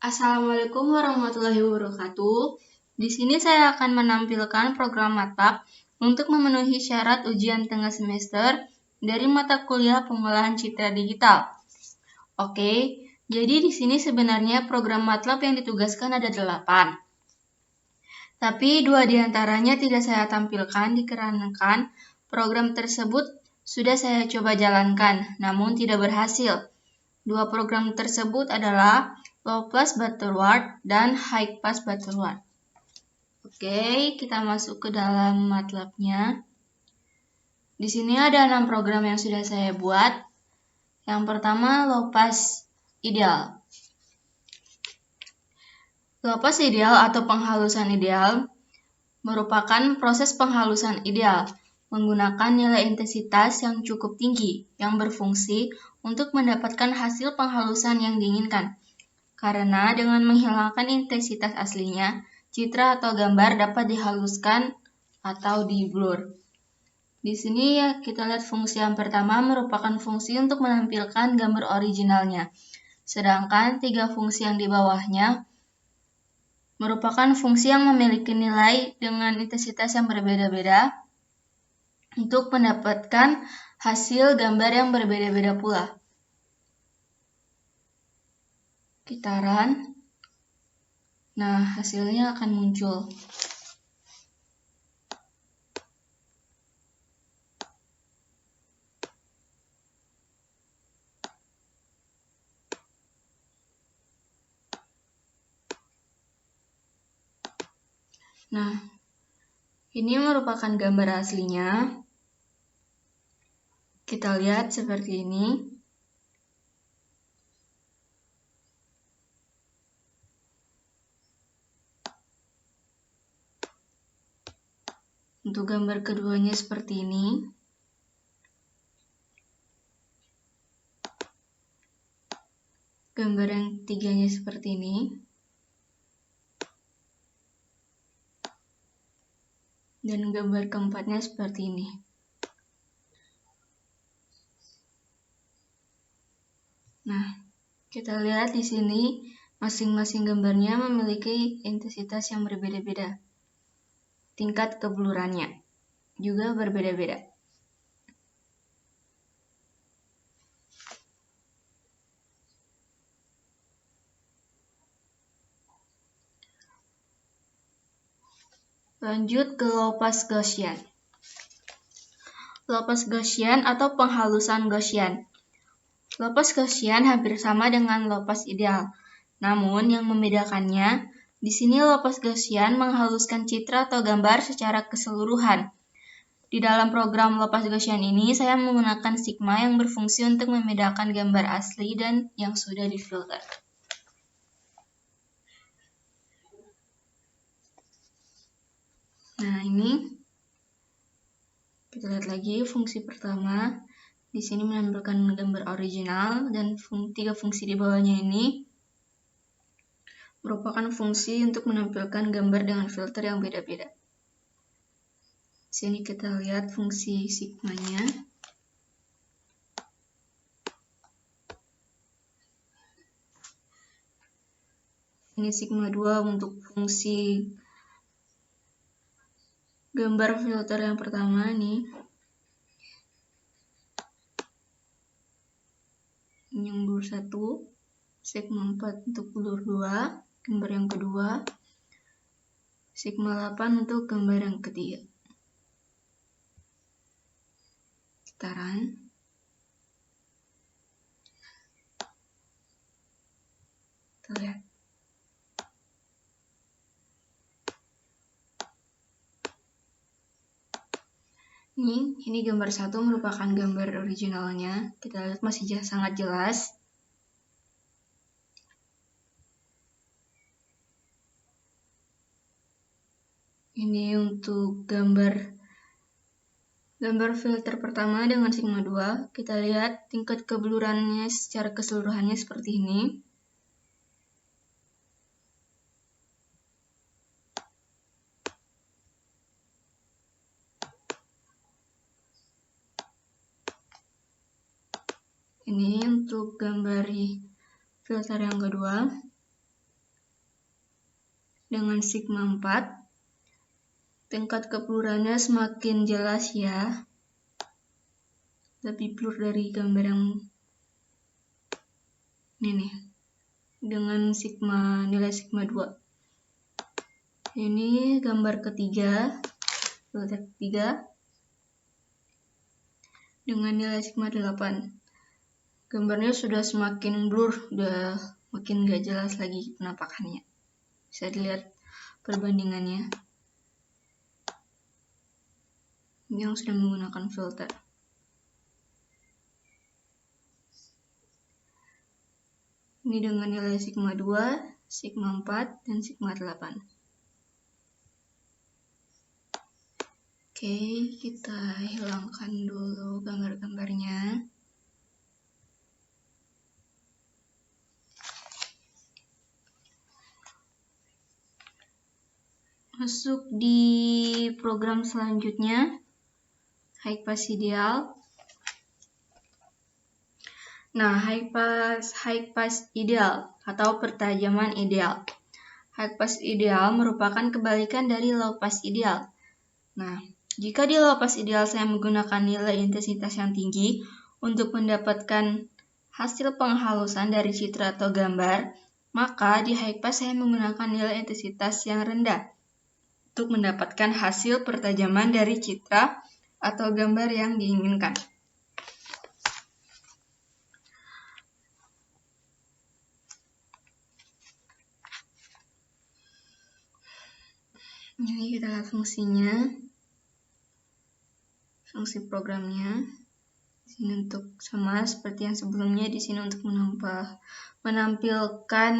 Assalamualaikum warahmatullahi wabarakatuh. Di sini saya akan menampilkan program MATLAB untuk memenuhi syarat ujian tengah semester dari mata kuliah pengolahan citra digital. Oke, jadi di sini sebenarnya program MATLAB yang ditugaskan ada 8. Tapi 2 diantaranya tidak saya tampilkan dikarenakan program tersebut sudah saya coba jalankan, namun tidak berhasil. 2 program tersebut adalah Low Pass Butterworth dan High Pass Butterworth. Oke, kita masuk ke dalam MATLAB-nya. Di sini ada 6 program yang sudah saya buat. Yang pertama, Low Pass Ideal. Low Pass Ideal atau penghalusan ideal merupakan proses penghalusan ideal menggunakan nilai intensitas yang cukup tinggi yang berfungsi untuk mendapatkan hasil penghalusan yang diinginkan. Karena dengan menghilangkan intensitas aslinya, citra atau gambar dapat dihaluskan atau di-blur. Di sini ya kita lihat fungsi yang pertama merupakan fungsi untuk menampilkan gambar originalnya. Sedangkan 3 fungsi yang di bawahnya merupakan fungsi yang memiliki nilai dengan intensitas yang berbeda-beda untuk mendapatkan hasil gambar yang berbeda-beda pula. Kita run. Nah, hasilnya akan muncul. Nah, ini merupakan gambar aslinya. Kita lihat seperti ini. Untuk gambar keduanya seperti ini. Gambar yang ketiganya seperti ini. Dan gambar keempatnya seperti ini. Nah, kita lihat di sini masing-masing gambarnya memiliki intensitas yang berbeda-beda. Tingkat keblurannya juga berbeda-beda. Lanjut ke Low Pass Gaussian. Low Pass Gaussian atau penghalusan Gaussian. Low Pass Gaussian hampir sama dengan Low Pass Ideal. Namun yang membedakannya, di sini Low Pass Gaussian menghaluskan citra atau gambar secara keseluruhan. Di dalam program Low Pass Gaussian ini, saya menggunakan Sigma yang berfungsi untuk membedakan gambar asli dan yang sudah difilter. Nah, ini kita lihat lagi fungsi pertama. Di sini menampilkan gambar original dan 3 fungsi di bawahnya ini merupakan fungsi untuk menampilkan gambar dengan filter yang beda-beda. Di sini kita lihat fungsi sigmanya. Ini sigma 2 untuk fungsi gambar filter yang pertama nih. Yang blur 1, sigma 4 untuk blur 2, gambar yang kedua, sigma 8 untuk gambar yang ketiga. Kita run. Kita lihat. Ini gambar 1 merupakan gambar originalnya. Kita lihat masih sangat jelas. Ini untuk gambar filter pertama dengan sigma 2. Kita lihat tingkat keblurannya secara keseluruhannya seperti ini. Ini untuk gambar filter yang kedua. dengan sigma 4. Tingkat keblurannya semakin jelas ya. Lebih blur dari gambar yang ini nih. Dengan nilai sigma 2. Ini gambar ketiga, filter ketiga dengan nilai sigma 8. Gambarnya sudah semakin blur, udah makin gak jelas lagi penampakannya. Bisa dilihat perbandingannya. Yang sudah menggunakan filter. Ini dengan nilai sigma 2, sigma 4, dan sigma 8. Oke, kita hilangkan dulu gambar-gambarnya. Masuk di program selanjutnya. High pass ideal. Nah, high pass ideal atau pertajaman ideal. High pass ideal merupakan kebalikan dari low pass ideal. Nah, jika di low pass ideal saya menggunakan nilai intensitas yang tinggi untuk mendapatkan hasil penghalusan dari citra atau gambar, maka di high pass saya menggunakan nilai intensitas yang rendah untuk mendapatkan hasil pertajaman dari citra atau gambar yang diinginkan. Ini kita lihat fungsinya, fungsi programnya. Di sini untuk sama seperti yang sebelumnya, di sini untuk menampilkan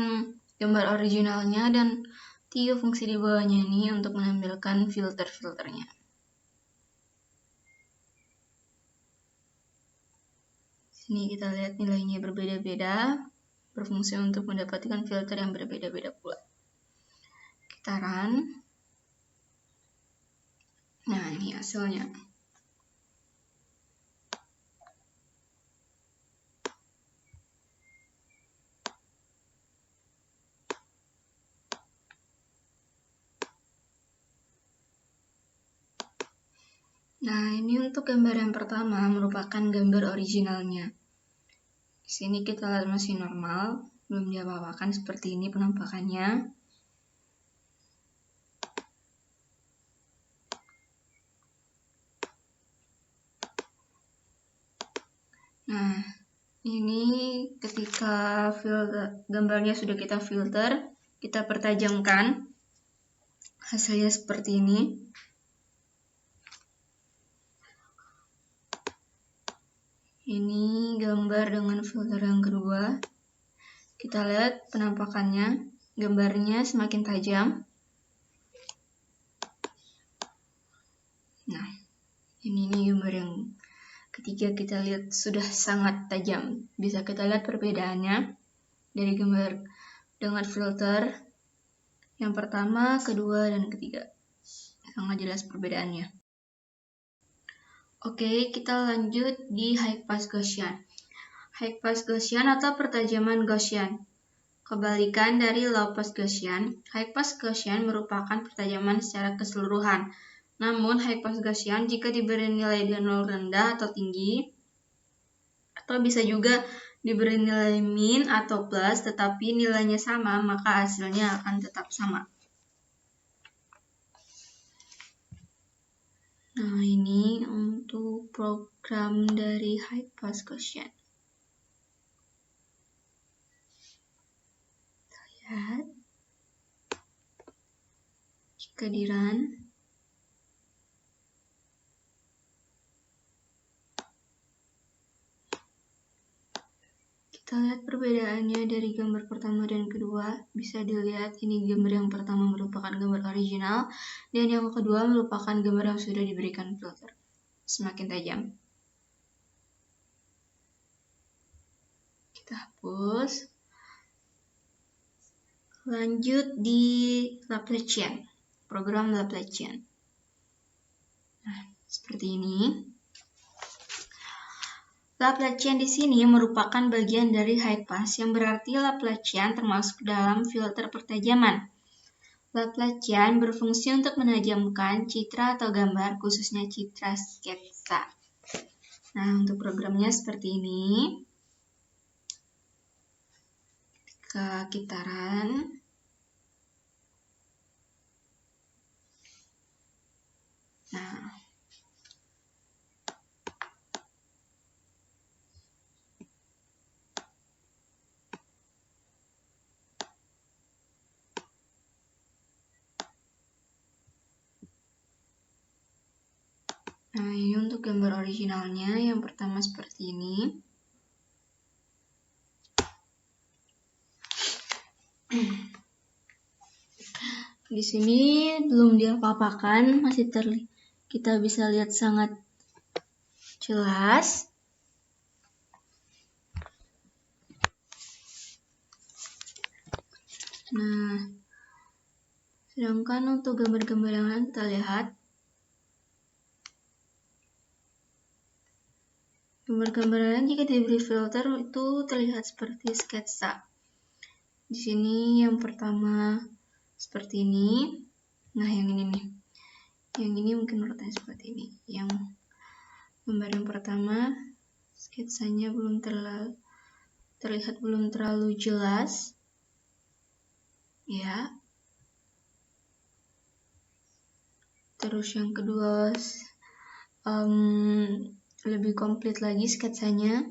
gambar originalnya, dan 3 fungsi di bawahnya ini untuk menampilkan filter-filternya. Sini kita lihat nilainya berbeda-beda, berfungsi untuk mendapatkan filter yang berbeda-beda pula. Kita run. Nah, ini hasilnya. Nah, ini untuk gambar yang pertama merupakan gambar originalnya. Di sini kita lihat masih normal, belum diapa-apakan, seperti ini penampakannya. Nah, ini ketika gambarnya sudah kita filter, kita pertajamkan, hasilnya seperti ini. Ini gambar dengan filter yang kedua. Kita lihat penampakannya, gambarnya semakin tajam. Nah, ini gambar yang ketiga, kita lihat sudah sangat tajam. Bisa kita lihat perbedaannya dari gambar dengan filter yang pertama, kedua, dan ketiga. Sangat jelas perbedaannya. Oke, kita lanjut di high pass Gaussian. High pass Gaussian atau pertajaman Gaussian. Kebalikan dari low pass Gaussian, high pass Gaussian merupakan pertajaman secara keseluruhan. Namun, high pass Gaussian jika diberi nilai dari 0 rendah atau tinggi, atau bisa juga diberi nilai min atau plus, tetapi nilainya sama, maka hasilnya akan tetap sama. Nah, ini untuk program dari high pass Gaussian. Kita lihat. Jika di run, kita lihat perbedaannya dari gambar pertama dan kedua. Bisa dilihat ini gambar yang pertama merupakan gambar original, dan yang kedua merupakan gambar yang sudah diberikan filter. Semakin tajam. Kita hapus. Lanjut di Laplacian, program Laplacian. Nah, seperti ini. Laplacian di sini merupakan bagian dari high pass, yang berarti Laplacian termasuk dalam filter pertajaman. Laplacian berfungsi untuk menajamkan citra atau gambar, khususnya citra sketsa. Nah, untuk programnya seperti ini. Ketika kitaran, Nah, ini untuk gambar originalnya. Yang pertama seperti ini. Di sini belum diapa-apakan, masih kita bisa lihat sangat jelas. Nah, sedangkan untuk gambar-gambar yang lain kita lihat. Gambar-gambar lain jika diberi filter itu terlihat seperti sketsa. Di sini yang pertama seperti ini. Nah, yang ini nih. Yang ini mungkin urutannya seperti ini. Yang gambar yang pertama sketsanya terlihat belum terlalu jelas. Ya. Terus yang kedua lebih komplit lagi sketsanya.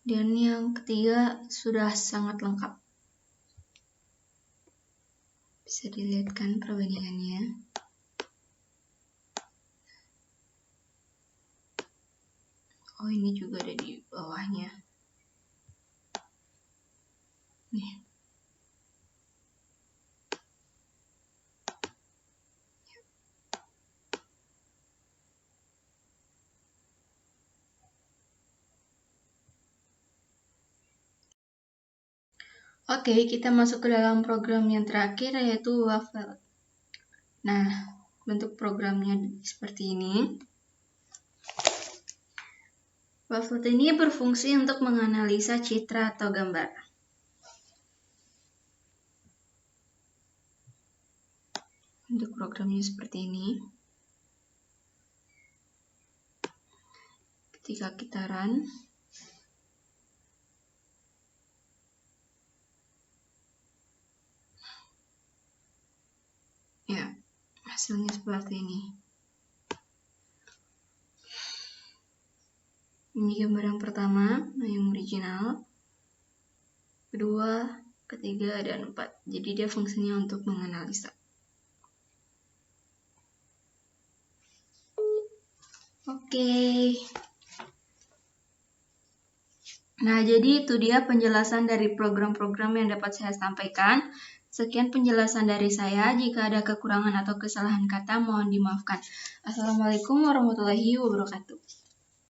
Dan yang ketiga sudah sangat lengkap. Bisa dilihatkan perbandingannya. Oh, ini juga ada di bawahnya. Nih. Oke, kita masuk ke dalam program yang terakhir, yaitu Waffle. Nah, bentuk programnya seperti ini. Waffle ini berfungsi untuk menganalisa citra atau gambar. Untuk programnya seperti ini. Ketika kita run, ya, hasilnya seperti ini. Ini gambar yang pertama, yang original. Kedua, ketiga, dan 4. Jadi dia fungsinya untuk menganalisa. Oke. Nah, jadi itu dia penjelasan dari program-program yang dapat saya sampaikan. Sekian penjelasan dari saya. Jika ada kekurangan atau kesalahan kata, mohon dimaafkan. Assalamualaikum warahmatullahi wabarakatuh.